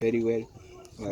very well.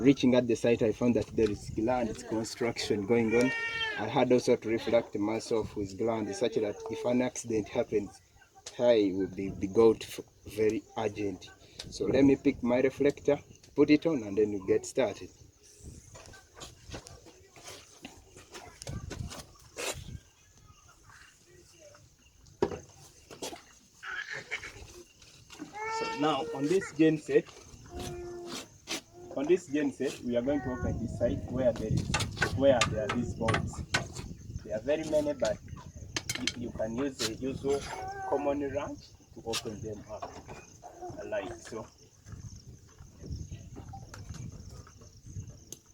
Reaching at the site, I found that there is gland construction going on. I had also to reflect myself with gland such that if an accident happens, I will be got very urgent. So let me pick my reflector, put it on, and then we get started. So now on this genset, we are going to open this site where there are these bolts. There are very many, but you can use the usual common wrench to open them up, like so.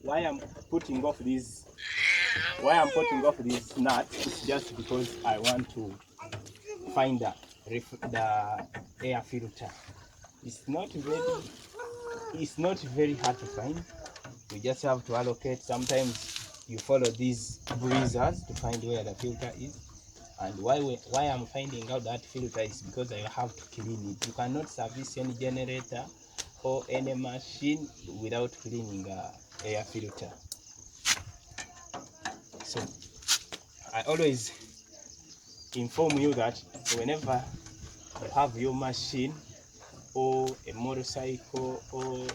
Why I'm putting off these nuts is just because I want to find the air filter. It's not very hard to find. You just have to allocate. Sometimes you follow these breezers to find where the filter is. And why I'm finding out that filter is because I have to clean it. You cannot service any generator or any machine without cleaning the air filter. So I always inform you that whenever you have your machine or a motorcycle or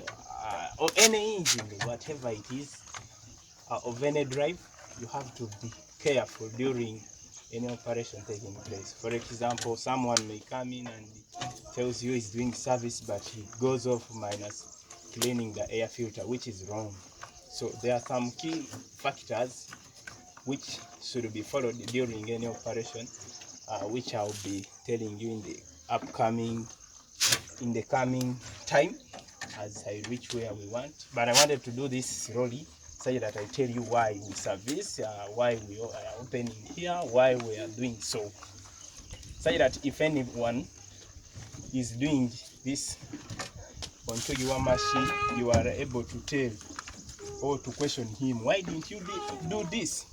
any engine, whatever it is, of any drive, you have to be careful during any operation taking place. For example, someone may come in and tells you he's doing service, but he goes off minus cleaning the air filter, which is wrong. So there are some key factors which should be followed during any operation, which I'll be telling you in the coming time as I reach where we want. But I wanted to do this slowly so that I tell you why we service, why we are opening here, why we are doing so that if anyone is doing this onto your machine, you are able to tell or to question him, why didn't you do this?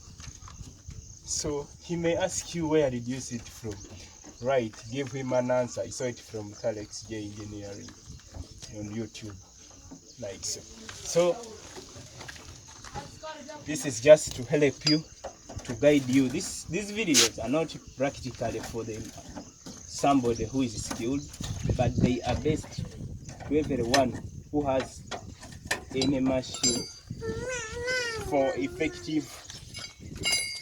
So he may ask you, where did you see it from? Right, give him an answer. I saw it from Alex J Engineering on YouTube, like so. So this is just to help you, to guide you. These videos are not practically for somebody who is skilled, but they are best to everyone who has any machine for effective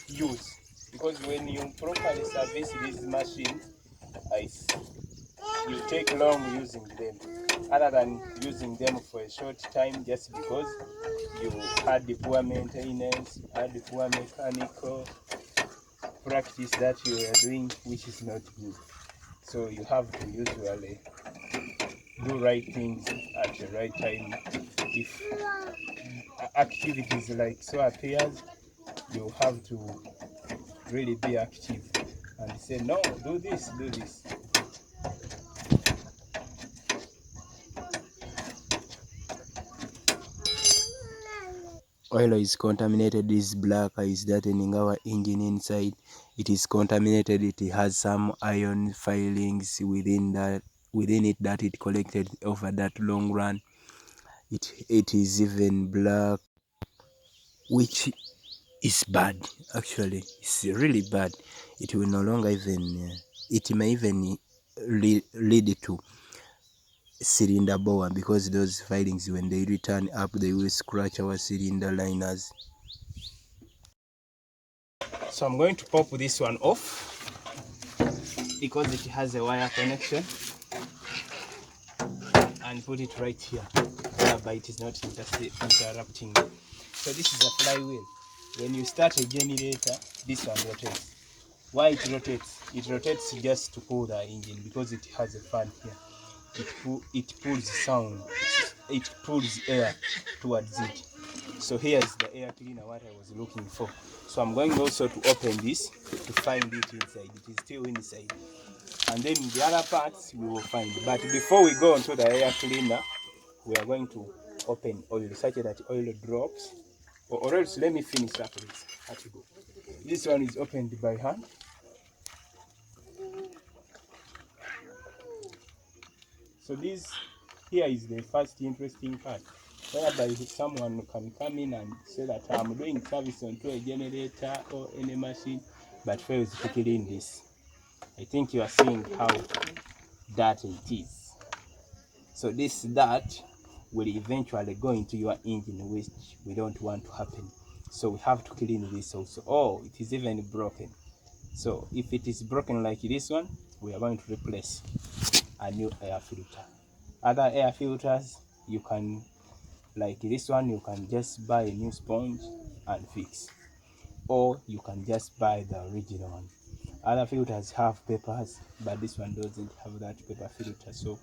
use. Because when you properly service these machines, you take long using them, other than using them for a short time just because you had the poor maintenance, had the poor mechanical practice that you are doing, which is not good. So you have to usually do right things at the right time. If activities like so appears, you have to really be active and say, no, do this. Oil is contaminated. This black is dirtying our engine inside. It is contaminated. It has some iron filings within it that it collected over that long run. It is even black, which is bad. Actually, it's really bad. It will no longer even it may even lead to cylinder bore, because those filings, when they return up, they will scratch our cylinder liners. So I'm going to pop this one off because it has a wire connection, and put it right here whereby it is not interrupting. So this is a flywheel. When you start a generator, this one rotates. Why it rotates? It rotates just to pull the engine, because it has a fan here. It pulls sound. It pulls air towards it. So here is the air cleaner, what I was looking for. So I'm going also to open this to find it inside. It is still inside. And then the other parts we will find. But before we go onto the air cleaner, we are going to open oil, such that oil drops. Or else, let me finish up this. This one is opened by hand. So here is the first interesting part. whereby someone can come in and say that I'm doing service onto a generator or any machine, but fails to clean this. I think you are seeing how dirty it is. So this dirt will eventually go into your engine, which we don't want to happen. So we have to clean this also. Oh, it is even broken. So if it is broken like this one, we are going to replace a new air filter. Other air filters, you can, like this one, you can just buy a new sponge and fix, or you can just buy the original one. Other filters have papers, but this one doesn't have that paper filter, so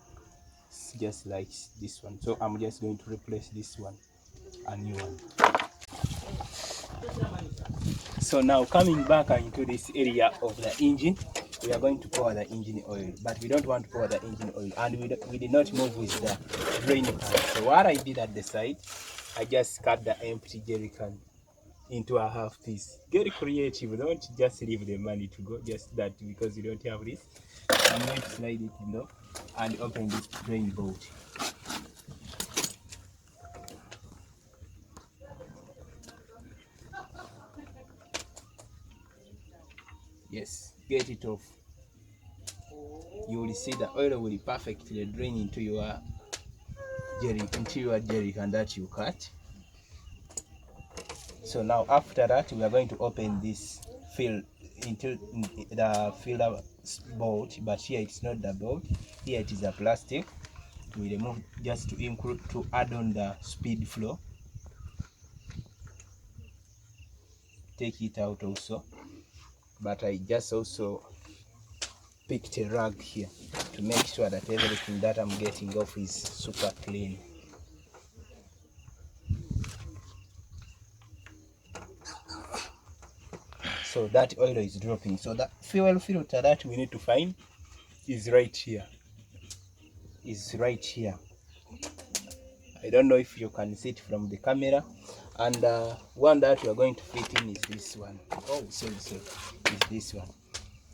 it's just like this one. So I'm just going to replace this one, a new one. So now coming back into this area of the engine, we are going to pour the engine oil, but we don't want to pour the engine oil, and we did not move with the drain pan. So what I did at the side, I just cut the empty jerry can into a half piece. Get creative, don't just leave the money to go just that because you don't have this. I'm going to slide it in and open this drain bolt. Yes, get it off. You will see the oil will perfectly drain into your jerry can that you cut. So now after that, we are going to open this fill into the filler bolt, but here it's not the bolt. Here it is a plastic. We remove just to include to add on the speed flow. Take it out also, but I just also picked a rag here to make sure that everything that I'm getting off is super clean. So that oil is dropping. So the fuel filter that we need to find is right here. I don't know if you can see it from the camera. And one that we are going to fit in is this one. Oh, sorry, is this one.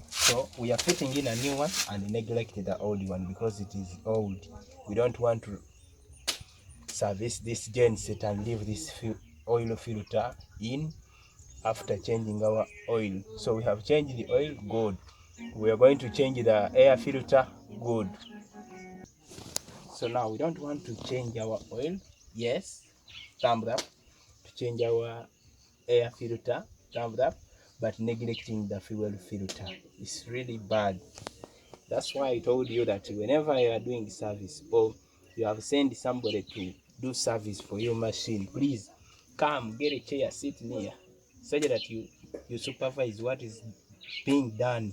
So we are fitting in a new one and neglect the old one because it is old. We don't want to service this genset and leave this oil filter in after changing our oil. So we have changed the oil, good. We are going to change the air filter, good. So now we don't want to change our oil. Yes, thumbs up. To change our air filter, thumbs up. But neglecting the fuel filter is really bad. That's why I told you that whenever you are doing service or you have sent somebody to do service for your machine, please come, get a chair, sit near, so that you supervise what is being done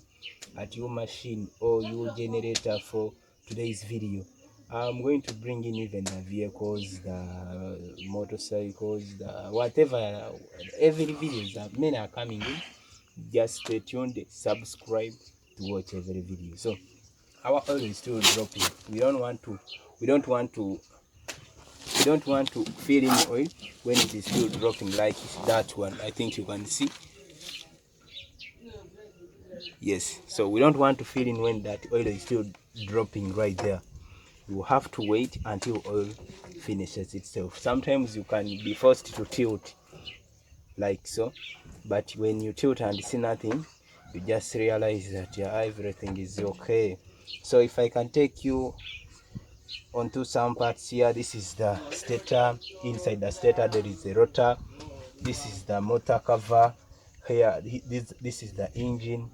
at your machine or your generator for today's video. I'm going to bring in even the vehicles, the motorcycles, the whatever, every videos that many are coming in. Just stay tuned, subscribe to watch every video. So our oil is still dropping. We don't want to fill in oil when it is still dropping like that one. I think you can see. Yes, so we don't want to fill in when that oil is still dropping right there. You have to wait until oil finishes itself. Sometimes you can be forced to tilt like so, but when you tilt and see nothing, you just realize that yeah, everything is okay. So if I can take you onto some parts here, this is the stator. Inside the stator there is a rotor. This is the motor cover. Here this is the engine.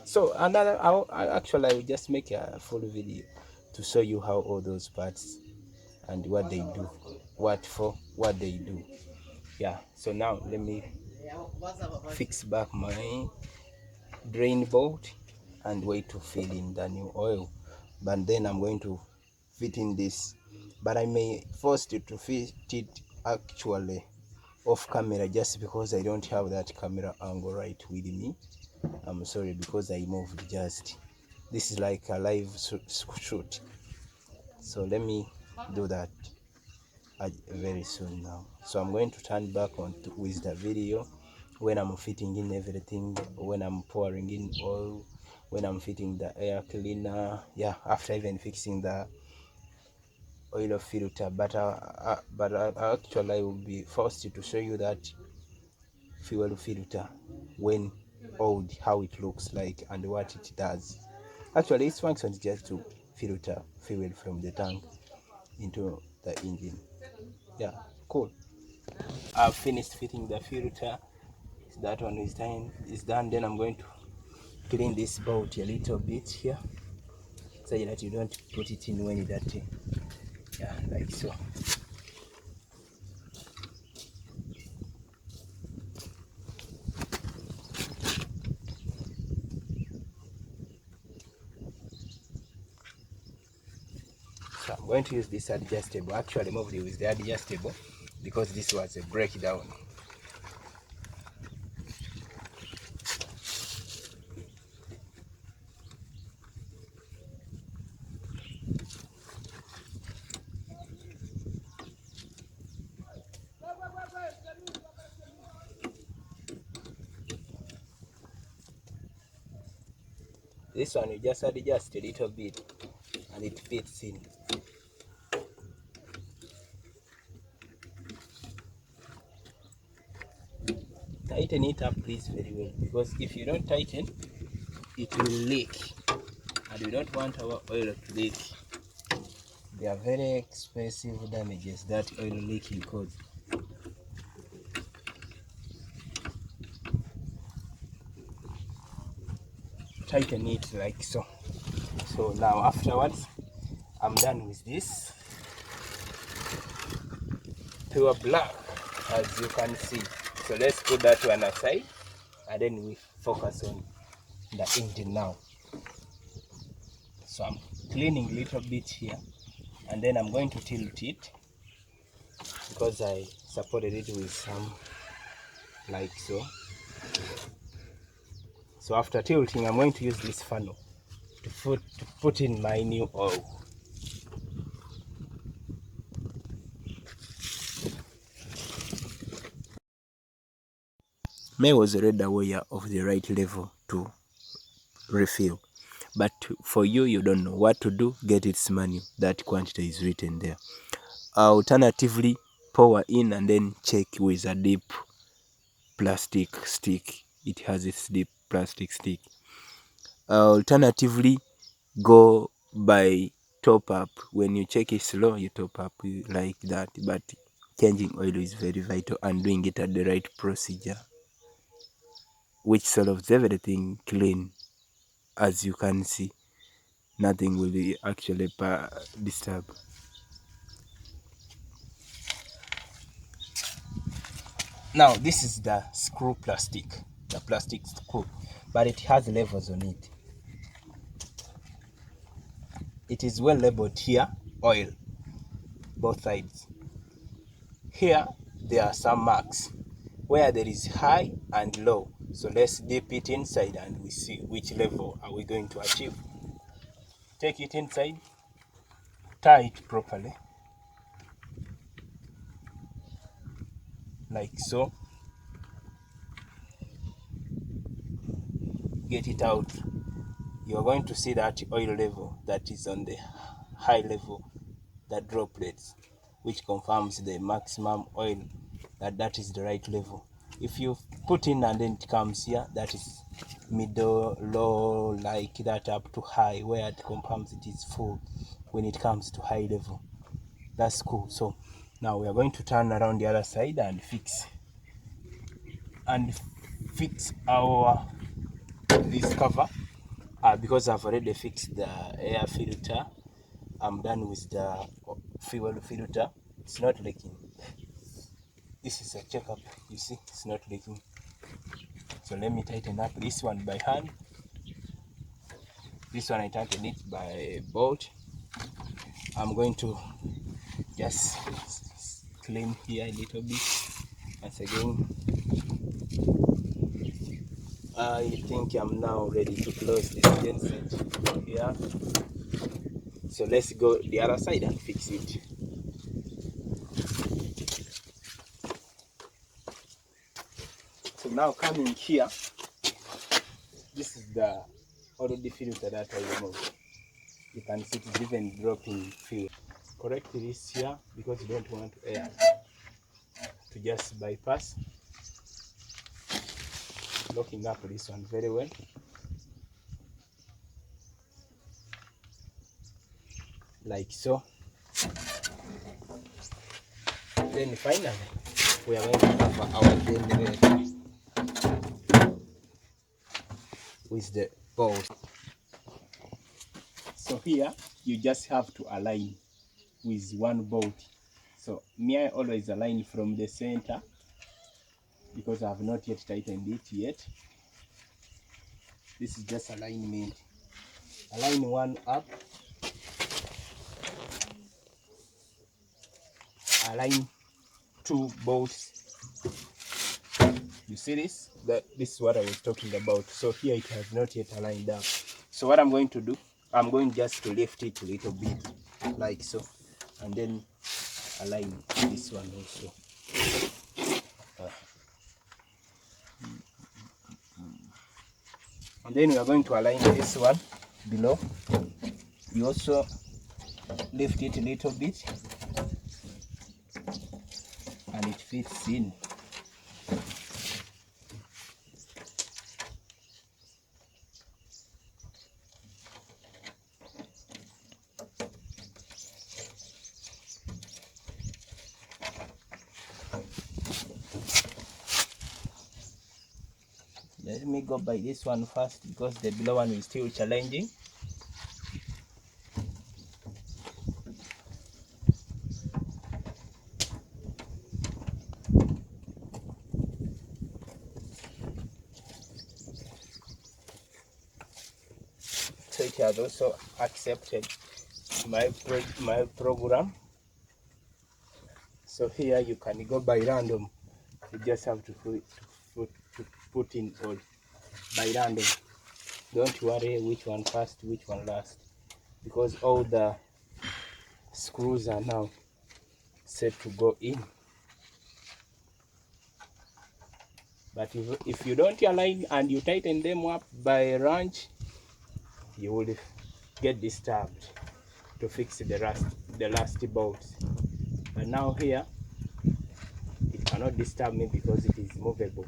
So another actually I will just make a full video to show you how all those parts and what they do, what they do. Yeah, so now let me fix back my drain bolt and wait to fill in the new oil, but then I'm going to fit in this, but I may force you to fit it actually off camera just because I don't have that camera angle right with me. I'm sorry because I moved just, this is like a live shoot, so let me do that very soon now. So I'm going to turn back on with the video when I'm fitting in everything, when I'm pouring in oil, when I'm fitting the air cleaner, yeah, after even fixing the oil filter, but actually I will be forced to show you that fuel filter when old, how it looks like and what it does. Actually its function is just to filter fuel from the tank into the engine. Yeah, cool. I've finished fitting the filter. That one is done. Then I'm going to clean this bolt a little bit here so that you don't put it in when it's dirty. Yeah, like so. So I'm going to use this adjustable. Actually moved it with the adjustable because this was a breakdown. This one you just adjust a little bit and it fits in. Tighten it up please very well, because if you don't tighten it will leak and we don't want our oil to leak. They are very expensive damages that oil leaking causes. Tighten it like so. So now afterwards I'm done with this pure black, as you can see. So let's put that one aside and then we focus on the engine now. So I'm cleaning a little bit here and then I'm going to tilt it because I supported it with some like so. So after tilting I'm going to use this funnel to put in my new oil. May was already aware of the right level to refill, but for you, you don't know what to do. Get its manual. That quantity is written there. Alternatively, pour in and then check with a deep plastic stick. It has its deep plastic stick. Alternatively, go by top up. When you check it slow, you top up like that. But changing oil is very vital and doing it at the right procedure, which solves everything clean. As you can see, nothing will be actually disturb. Now this is the screw plastic, the plastic screw, but it has levels on it. It is well labeled here, oil, both sides. Here there are some marks where there is high and low. So let's dip it inside and we see which level are we going to achieve. Take it inside, tie it properly, like so. Get it out. You are going to see that oil level that is on the high level, the droplets, which confirms the maximum oil, that is the right level. If you put in and then it comes here, that is middle, low, like that, up to high, where it confirms it is full when it comes to high level. That's cool. So now we are going to turn around the other side and fix our this cover. Because I've already fixed the air filter, I'm done with the fuel filter. It's not leaking. This is a checkup. You see, it's not leaking. So let me tighten up this one by hand. This one I tightened it by bolt. I'm going to just clean here a little bit. Once again, I think I'm now ready to close this genset here. So let's go the other side and fix it. So now coming here, this is the already filter that I removed. You can see it's even dropping fuel. correct this here because you don't want air to just bypass. Locking up this one very well. Like so. Then finally, we are going to cover our generator with the bolts. So here, you just have to align with one bolt. So me, I always align from the center because I have not yet tightened it yet. This is just alignment. Align one up. Align two bolts. You see this? This is what I was talking about. So here it has not yet aligned up. So what I'm going to do, I'm going just to lift it a little bit, like so, and then align this one also. And then we are going to align this one below. You also lift it a little bit, and it fits in. Let me go by this one first because the below one is still challenging. So it has also accepted my program. So here you can go by random. You just have to put in all by random. Don't worry which one first, which one last, because all the screws are now set to go in. But if you don't align and you tighten them up by wrench, you will get disturbed to fix the last bolts. But now here, it cannot disturb me because it is movable.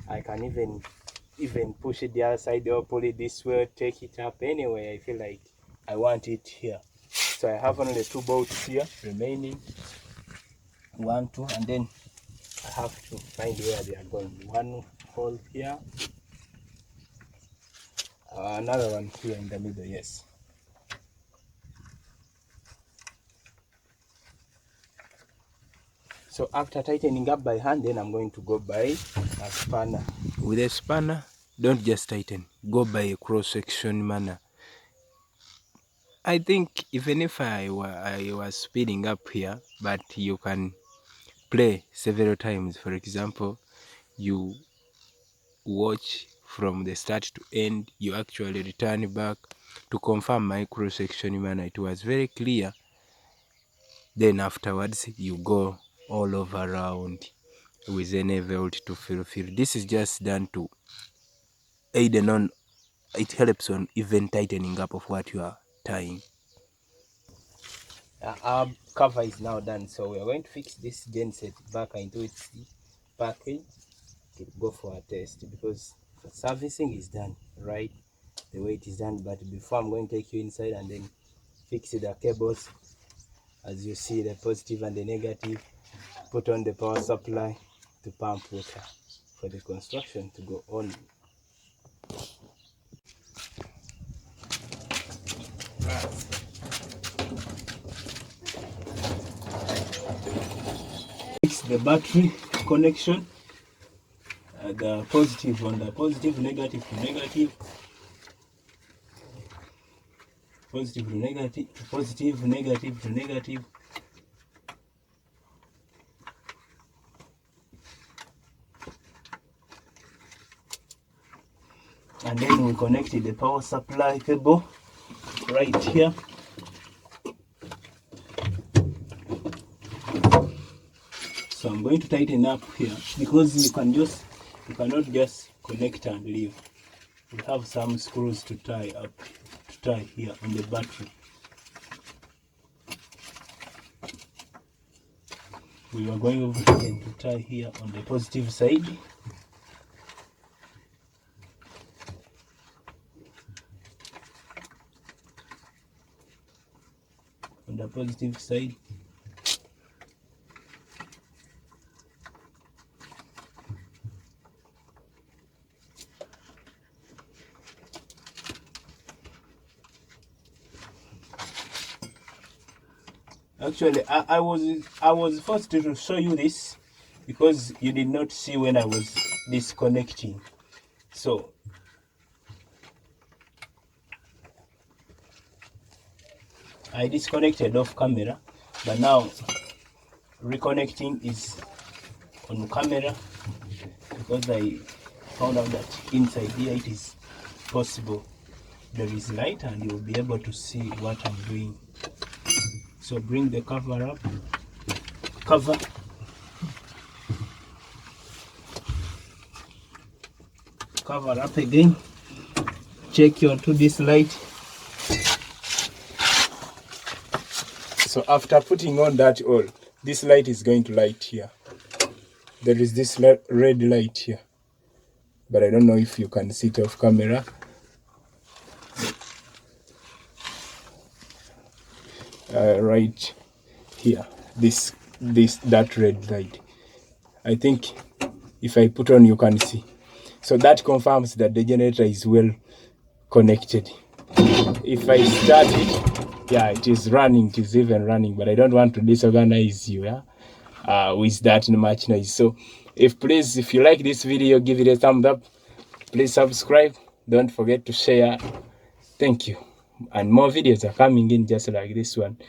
I can even push it the other side or pull it this way, take it up anyway I feel like I want it here. So I have only two bolts here remaining, 1, 2, and then I have to find where they are going. One hole here, another one here in the middle. Yes. So after tightening up by hand, then I'm going to go by a spanner. With a spanner, don't just tighten, go by a cross-section manner. I think even if I was speeding up here, but you can play several times. For example, you watch from the start to end, you actually return back to confirm my cross-section manner. It was very clear. Then afterwards, you go all over around with any belt to fulfill. This is just done to aid and on. It helps on even tightening up of what you are tying. Our cover is now done, so we are going to fix this genset back into its package to go for a test, because servicing is done right the way it is done. But before, I'm going to take you inside and then fix the cables. As you see, the positive and the negative, put on the power supply to pump water for the construction to go on. Fix the battery connection, the positive on the positive, negative to negative, positive to negative, positive, negative to negative. And then we connected the power supply cable right here. So I'm going to tighten up here because you cannot just connect and leave. We have some screws to tie here on the battery. We are going over to tie here on the positive side. On the positive side. Actually, I was forced to show you this because you did not see when I was disconnecting. So I disconnected off camera, but now reconnecting is on camera because I found out that inside here it is possible. There is light and you'll be able to see what I'm doing. So bring the cover up, cover up again, check onto this light. So after putting on that all, this light is going to light here. There is this red light here, but I don't know if you can see it off camera. Right here, that red light. I think if I put on, you can see. So that confirms that the generator is well connected. If I start it, yeah, it is running, it is even running, but I don't want to disorganize you, yeah, with that much noise. So if you like this video, give it a thumbs up. Please subscribe. Don't forget to share. Thank you. And more videos are coming in just like this one.